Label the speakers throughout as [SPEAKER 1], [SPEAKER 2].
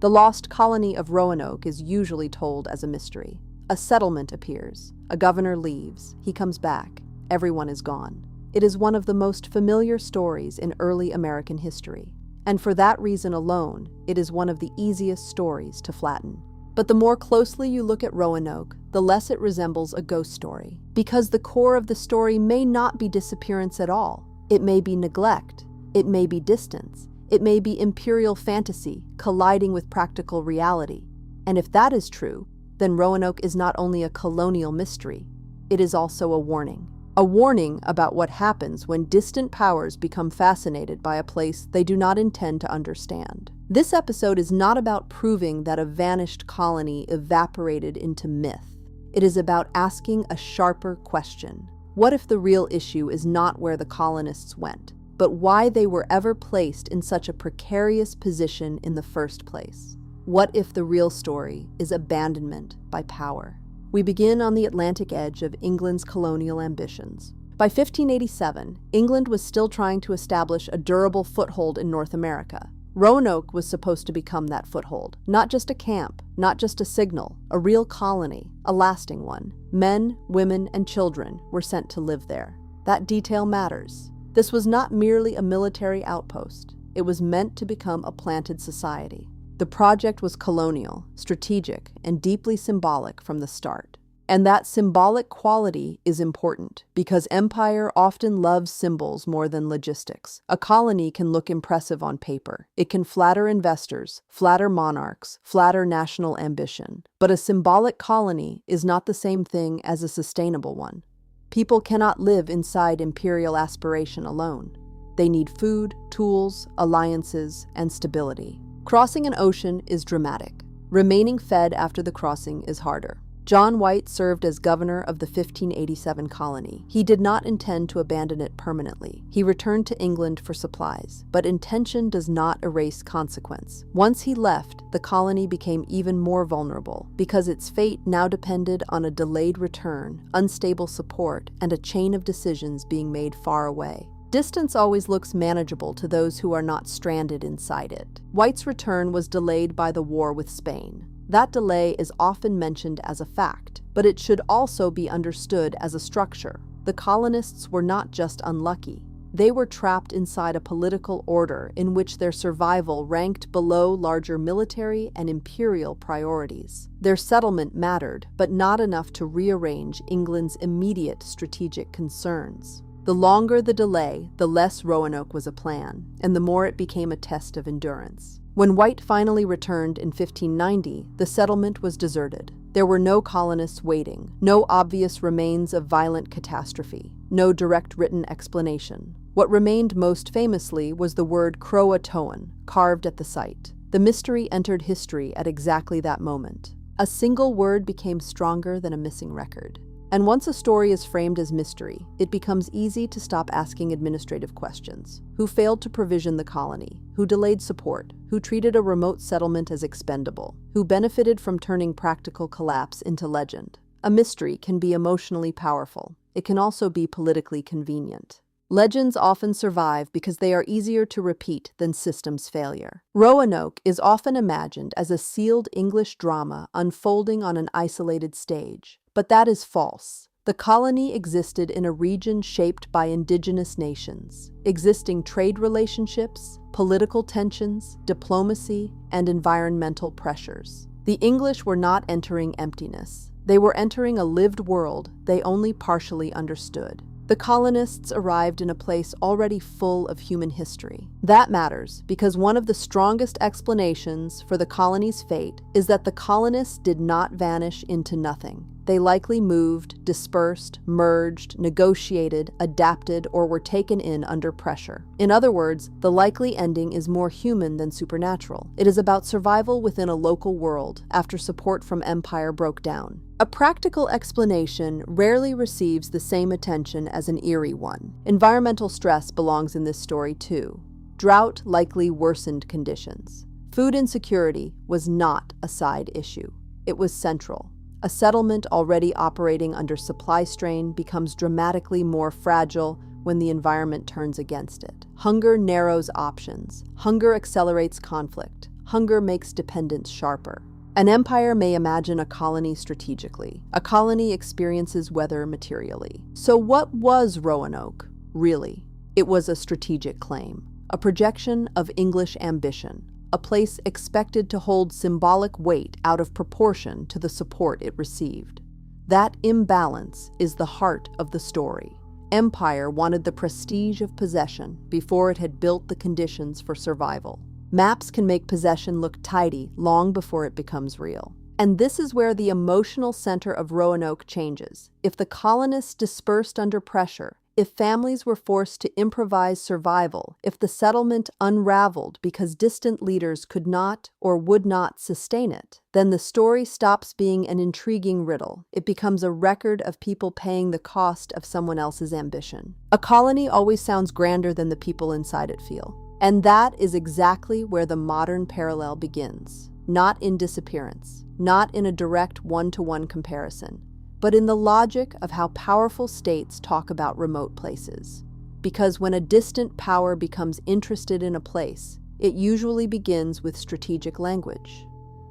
[SPEAKER 1] The Lost Colony of Roanoke is usually told as a mystery. A settlement appears, a governor leaves, he comes back, everyone is gone. It is one of the most familiar stories in early American history, and for that reason alone, it is one of the easiest stories to flatten. But the more closely you look at Roanoke, the less it resembles a ghost story, because the core of the story may not be disappearance at all. It may be neglect, it may be distance, it may be imperial fantasy colliding with practical reality. And if that is true, then Roanoke is not only a colonial mystery, it is also a warning. A warning about what happens when distant powers become fascinated by a place they do not intend to understand. This episode is not about proving that a vanished colony evaporated into myth. It is about asking a sharper question. What if the real issue is not where the colonists went, but why they were ever placed in such a precarious position in the first place? What if the real story is abandonment by power? We begin on the Atlantic edge of England's colonial ambitions. By 1587, England was still trying to establish a durable foothold in North America. Roanoke was supposed to become that foothold, not just a camp, not just a signal, a real colony, a lasting one. Men, women, and children were sent to live there. That detail matters. This was not merely a military outpost. It was meant to become a planted society. The project was colonial, strategic, and deeply symbolic from the start. And that symbolic quality is important, because empire often loves symbols more than logistics. A colony can look impressive on paper. It can flatter investors, flatter monarchs, flatter national ambition. But a symbolic colony is not the same thing as a sustainable one. People cannot live inside imperial aspiration alone. They need food, tools, alliances, and stability. Crossing an ocean is dramatic. Remaining fed after the crossing is harder. John White served as governor of the 1587 colony. He did not intend to abandon it permanently. He returned to England for supplies, but intention does not erase consequence. Once he left, the colony became even more vulnerable, because its fate now depended on a delayed return, unstable support, and a chain of decisions being made far away. Distance always looks manageable to those who are not stranded inside it. White's return was delayed by the war with Spain. That delay is often mentioned as a fact, but it should also be understood as a structure. The colonists were not just unlucky. They were trapped inside a political order in which their survival ranked below larger military and imperial priorities. Their settlement mattered, but not enough to rearrange England's immediate strategic concerns. The longer the delay, the less Roanoke was a plan, and the more it became a test of endurance. When White finally returned in 1590, the settlement was deserted. There were no colonists waiting, no obvious remains of violent catastrophe, no direct written explanation. What remained most famously was the word CROATOAN, carved at the site. The mystery entered history at exactly that moment. A single word became stronger than a missing record. And once a story is framed as mystery, it becomes easy to stop asking administrative questions. Who failed to provision the colony? Who delayed support? Who treated a remote settlement as expendable? Who benefited from turning practical collapse into legend? A mystery can be emotionally powerful. It can also be politically convenient. Legends often survive because they are easier to repeat than systems failure. Roanoke is often imagined as a sealed English drama unfolding on an isolated stage. But that is false. The colony existed in a region shaped by indigenous nations, existing trade relationships, political tensions, diplomacy, and environmental pressures. The English were not entering emptiness. They were entering a lived world they only partially understood. The colonists arrived in a place already full of human history. That matters because one of the strongest explanations for the colony's fate is that the colonists did not vanish into nothing. They likely moved, dispersed, merged, negotiated, adapted, or were taken in under pressure. In other words, the likely ending is more human than supernatural. It is about survival within a local world after support from empire broke down. A practical explanation rarely receives the same attention as an eerie one. Environmental stress belongs in this story too. Drought likely worsened conditions. Food insecurity was not a side issue. It was central. A settlement already operating under supply strain becomes dramatically more fragile when the environment turns against it. Hunger narrows options. Hunger accelerates conflict. hunger makes dependence sharper. An empire may imagine a colony strategically. A colony experiences weather materially. So what was Roanoke, really? It was a strategic claim, a projection of English ambition, a place expected to hold symbolic weight out of proportion to the support it received. That imbalance is the heart of the story. Empire wanted the prestige of possession before it had built the conditions for survival. Maps can make possession look tidy long before it becomes real. And this is where the emotional center of Roanoke changes. If the colonists dispersed under pressure, if families were forced to improvise survival, if the settlement unraveled because distant leaders could not or would not sustain it, then the story stops being an intriguing riddle. It becomes a record of people paying the cost of someone else's ambition. A colony always sounds grander than the people inside it feel. And that is exactly where the modern parallel begins. Not in disappearance, not in a direct one-to-one comparison, but in the logic of how powerful states talk about remote places. Because when a distant power becomes interested in a place, it usually begins with strategic language.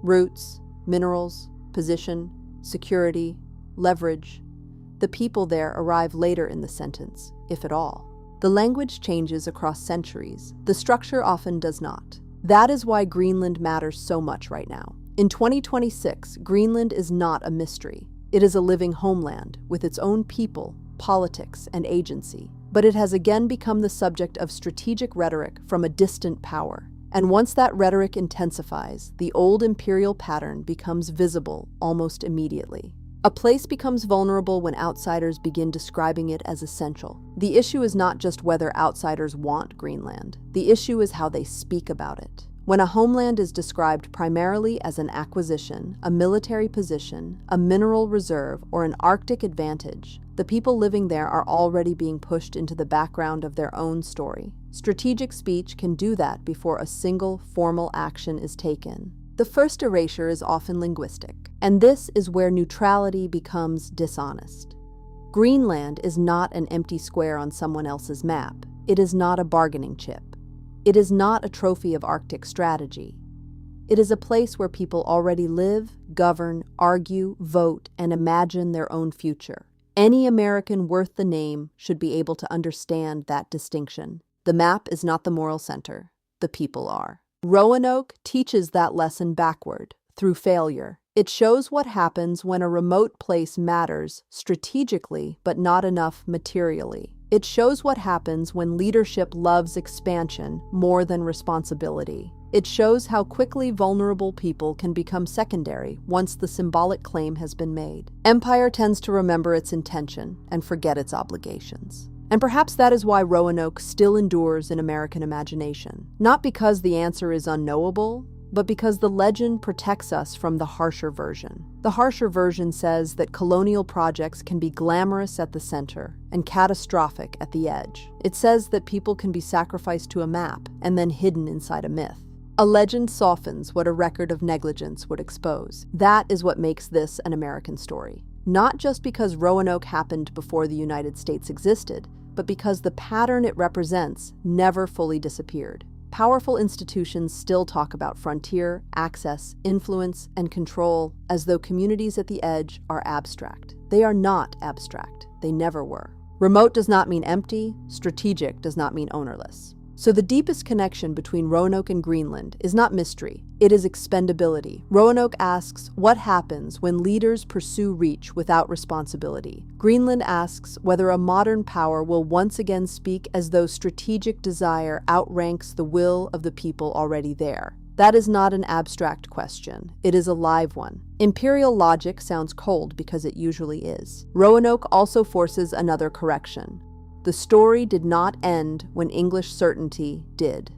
[SPEAKER 1] Roots, minerals, position, security, leverage. The people there arrive later in the sentence, if at all. The language changes across centuries. The structure often does not. That is why Greenland matters so much right now. In 2026, Greenland is not a mystery. It is a living homeland with its own people, politics, and agency. But it has again become the subject of strategic rhetoric from a distant power. And once that rhetoric intensifies, the old imperial pattern becomes visible almost immediately. A place becomes vulnerable when outsiders begin describing it as essential. The issue is not just whether outsiders want Greenland. The issue is how they speak about it. When a homeland is described primarily as an acquisition, a military position, a mineral reserve, or an Arctic advantage, the people living there are already being pushed into the background of their own story. Strategic speech can do that before a single formal action is taken. The first erasure is often linguistic, and this is where neutrality becomes dishonest. Greenland is not an empty square on someone else's map. It is not a bargaining chip. It is not a trophy of Arctic strategy. It is a place where people already live, govern, argue, vote, and imagine their own future. Any American worth the name should be able to understand that distinction. The map is not the moral center. The people are. Roanoke teaches that lesson backward, through failure. It shows what happens when a remote place matters strategically but not enough materially. It shows what happens when leadership loves expansion more than responsibility. It shows how quickly vulnerable people can become secondary once the symbolic claim has been made. Empire tends to remember its intention and forget its obligations. And perhaps that is why Roanoke still endures in American imagination. Not because the answer is unknowable, but because the legend protects us from the harsher version. The harsher version says that colonial projects can be glamorous at the center and catastrophic at the edge. It says that people can be sacrificed to a map and then hidden inside a myth. A legend softens what a record of negligence would expose. That is what makes this an American story. Not just because Roanoke happened before the United States existed, but because the pattern it represents never fully disappeared. Powerful institutions still talk about frontier, access, influence, and control as though communities at the edge are abstract. They are not abstract. They never were. Remote does not mean empty. Strategic does not mean ownerless. So the deepest connection between Roanoke and Greenland is not mystery, it is expendability. Roanoke asks, what happens when leaders pursue reach without responsibility? Greenland asks whether a modern power will once again speak as though strategic desire outranks the will of the people already there. That is not an abstract question, it is a live one. Imperial logic sounds cold because it usually is. Roanoke also forces another correction. The story did not end when English certainty did.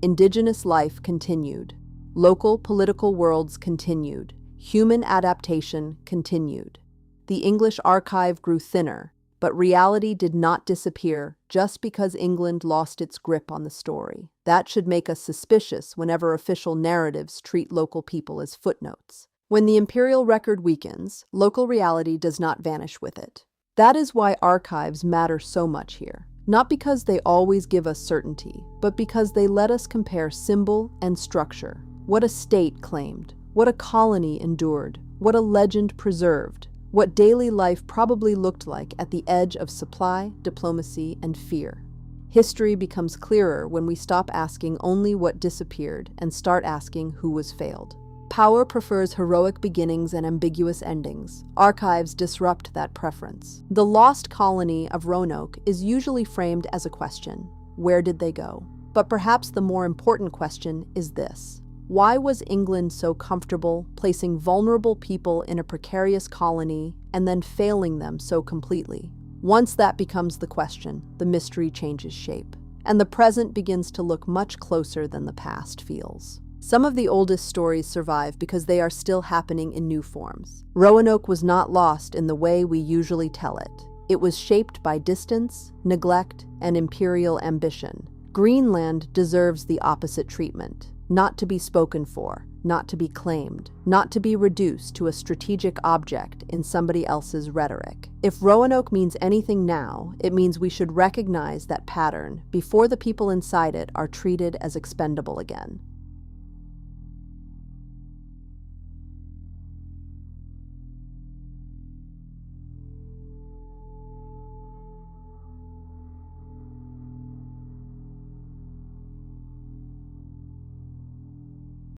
[SPEAKER 1] Indigenous life continued. Local political worlds continued. Human adaptation continued. The English archive grew thinner, but reality did not disappear just because England lost its grip on the story. That should make us suspicious whenever official narratives treat local people as footnotes. When the imperial record weakens, local reality does not vanish with it. That is why archives matter so much here. Not because they always give us certainty, but because they let us compare symbol and structure. What a state claimed. What a colony endured. What a legend preserved. What daily life probably looked like at the edge of supply, diplomacy, and fear. History becomes clearer when we stop asking only what disappeared and start asking who was failed. Power prefers heroic beginnings and ambiguous endings. Archives disrupt that preference. The Lost Colony of Roanoke is usually framed as a question: where did they go? But perhaps the more important question is this: why was England so comfortable placing vulnerable people in a precarious colony and then failing them so completely? Once that becomes the question, the mystery changes shape, and the present begins to look much closer than the past feels. Some of the oldest stories survive because they are still happening in new forms. Roanoke was not lost in the way we usually tell it. It was shaped by distance, neglect, and imperial ambition. Greenland deserves the opposite treatment: not to be spoken for, not to be claimed, not to be reduced to a strategic object in somebody else's rhetoric. If Roanoke means anything now, it means we should recognize that pattern before the people inside it are treated as expendable again.